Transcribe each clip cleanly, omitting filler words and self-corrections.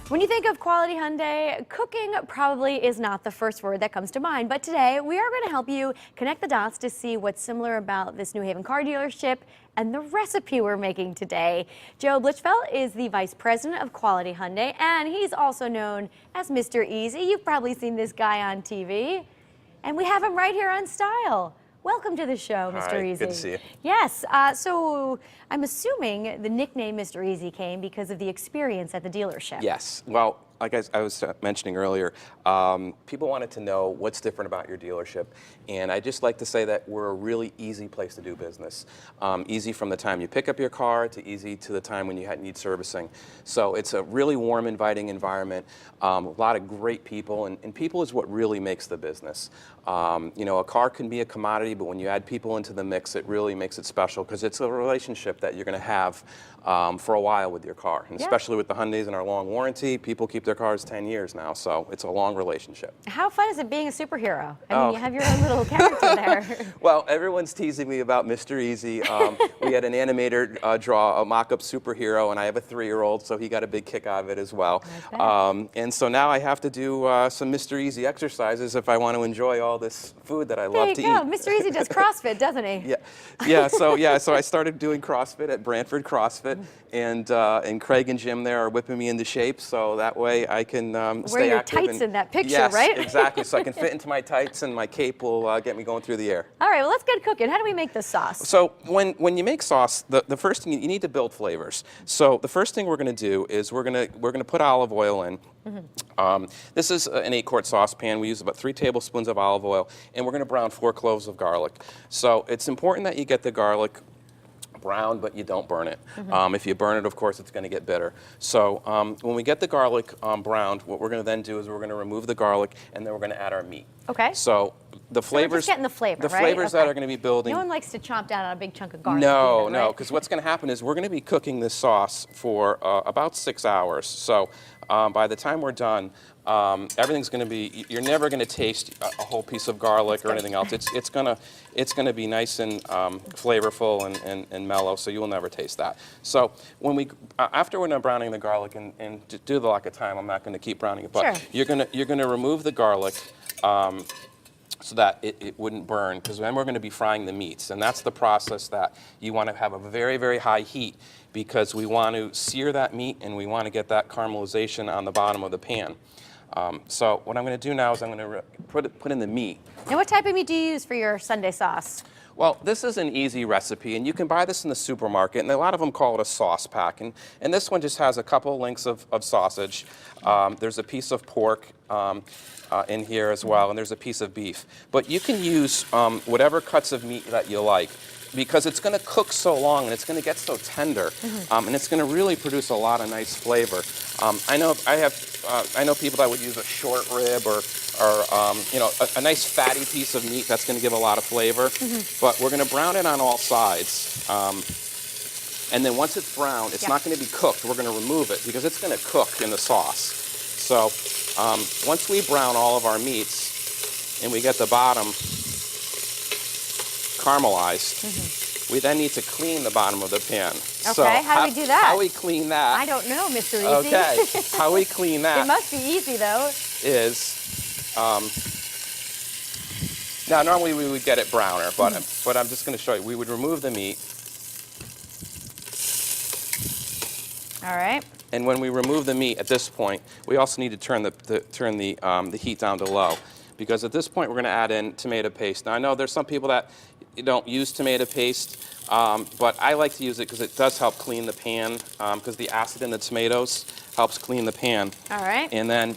When you think of Quality Hyundai, cooking probably is not the first word that comes to mind, but today we are going to help you connect the dots to see what's similar about this New Haven car dealership and the recipe we're making today. Joe Blichfeldt is the Vice President of Quality Hyundai, and he's also known as Mr. Easy. You've probably seen this guy on TV, and we have him right here on Style. Welcome to the show, Mr. Hi, Easy. good to see you. Yes, so I'm assuming the nickname Mr. Easy came because of the experience at the dealership. Yes. Well, like I was mentioning earlier, people wanted to know what's different about your dealership. And I just like to say that we're a really easy place to do business. Easy from the time you pick up your car to easy to the time when you need servicing. So it's a really warm, inviting environment, a lot of great people, and people is what really makes the business. You know, a car can be a commodity, but when you add people into the mix, it really makes it special because it's a relationship that you're going to have for a while with your car. And especially with the Hyundais and our long warranty, people keep their cars 10 years now, so it's a long relationship. How fun is it being a superhero? I mean, you have your own little character there. Well, everyone's teasing me about Mr. Easy. We had an animator draw a mock-up superhero, and I have a 3-year-old, so he got a big kick out of it as well. And so now I have to do some Mr. Easy exercises if I want to enjoy all this food that I love to eat. There you go. Mr. Easy does CrossFit, doesn't he? So I started doing CrossFit at Brantford CrossFit, and Craig and Jim there are whipping me into shape, so that way I can stay your active. tights in that picture, yes, right? Exactly. So I can fit into my tights, and my cape will get me going through the air. All right, well, let's get cooking. How do we make this sauce? So when you make sauce, the first thing you need to build flavors. So the first thing we're going to do is we're going to put olive oil in. This is an 8-quart saucepan. We use about 3 tablespoons of olive oil, and we're going to brown 4 cloves of garlic. So it's important that you get the garlic brown, but you don't burn it. If you burn it, of course, it's going to get bitter. So when we get the garlic browned, what we're going to then do is we're going to remove the garlic, and then we're going to add our meat. Okay. So the flavors, we're just getting the flavor, the right? flavors that are going to be building. No one likes to chomp down on a big chunk of garlic. No, either, no, right? because what's going to happen is we're going to be cooking this sauce for about 6 hours. So by the time we're done, everything's going to be, you're never going to taste a whole piece of garlic or anything else. It's going to be nice and flavorful and mellow, so you will never taste that. So when after we're done browning the garlic, and to do the lack of time, I'm not going to keep browning it, but you're going to remove the garlic so that it wouldn't burn, because then we're going to be frying the meats, and that's the process that you want to have a very, very high heat, because we want to sear that meat and we want to get that caramelization on the bottom of the pan. So what I'm going to do now is I'm going to put in the meat. And what type of meat do you use for your Sunday sauce? Well, this is an easy recipe, and you can buy this in the supermarket, and a lot of them call it a sauce pack. And this one just has a couple links of sausage. There's a piece of pork in here as well, and there's a piece of beef. But you can use whatever cuts of meat that you like, because it's going to cook so long and it's going to get so tender, and it's going to really produce a lot of nice flavor. I know people that would use a short rib or you know, a nice fatty piece of meat that's going to give a lot of flavor. But we're going to brown it on all sides, and then once it's brown, it's not going to be cooked. We're going to remove it because it's going to cook in the sauce. So once we brown all of our meats and we get the bottom caramelized, we then need to clean the bottom of the pan. Okay, so how do we do that? How we clean that? I don't know, Mr. Easy. Okay, how we clean that? It must be easy, though. Is now normally we would get it browner, but I'm just going to show you. We would remove the meat. All right. And when we remove the meat, at this point, we also need to turn the heat down to low, because at this point we're going to add in tomato paste. Now I know there's some people that don't use tomato paste, but I like to use it because it does help clean the pan, because the acid in the tomatoes helps clean the pan. All right. And then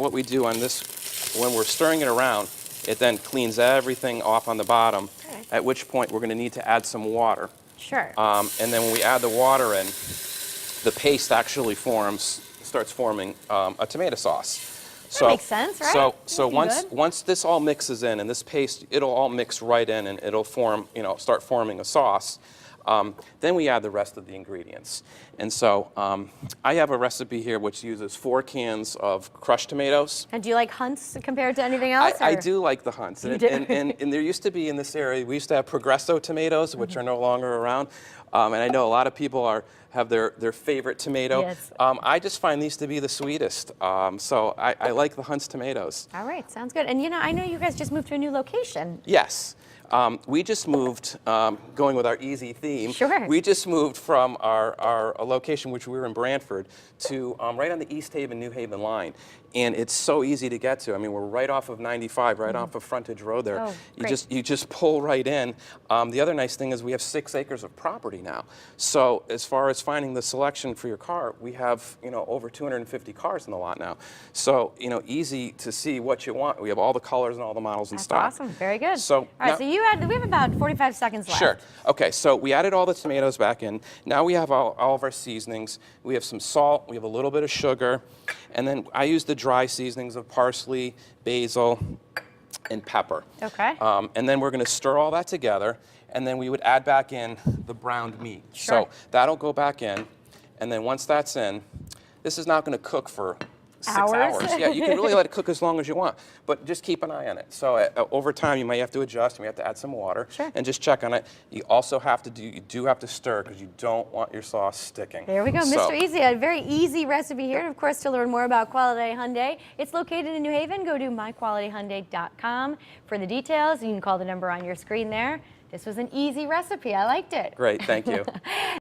what we do on this, when we're stirring it around, it then cleans everything off on the bottom. Okay. At which point we're going to need to add some water. Sure. And then when we add the water in, the paste actually starts forming a tomato sauce. That makes sense, right? So once this all mixes in, and this paste, it'll all mix right in, and it'll form, start forming a sauce. Then we add the rest of the ingredients. And so I have a recipe here which uses 4 cans of crushed tomatoes. And do you like Hunt's compared to anything else? I do like the Hunts. You do? And there used to be in this area, we used to have Progresso tomatoes, which are no longer around. And I know a lot of people have their favorite tomato. Yes. I just find these to be the sweetest. So I like the Hunt's tomatoes. All right, sounds good. And I know you guys just moved to a new location. Yes. We just moved, going with our easy theme. Sure. We just moved from our location, which we were in Brantford, to right on the East Haven, New Haven line. And it's so easy to get to. I mean, we're right off of 95, right off of Frontage Road there. Oh, You just pull right in. The other nice thing is we have 6 acres of property now. So as far as finding the selection for your car, we have over 250 cars in the lot now. So easy to see what you want. We have all the colors and all the models in stock. Awesome, very good. So all right, so we have about 45 seconds left. Sure. Okay, so we added all the tomatoes back in. Now we have all of our seasonings. We have some salt, we have a little bit of sugar, and then I use the dry seasonings of parsley, basil, and pepper. Okay. And then we're going to stir all that together, and then we would add back in the browned meat. Sure. So that'll go back in, and then once that's in, this is not going to cook for 6 hours. Yeah, you can really let it cook as long as you want, but just keep an eye on it. So over time, you may have to adjust. You may have to add some water, Sure. and just check on it. You also have to you have to stir because you don't want your sauce sticking. There we go, So, Mr. Easy, a very easy recipe here. And of course, to learn more about Quality Hyundai, it's located in New Haven. Go to myqualityhyundai.com for the details. You can call the number on your screen there. This was an easy recipe. I liked it. Great, thank you.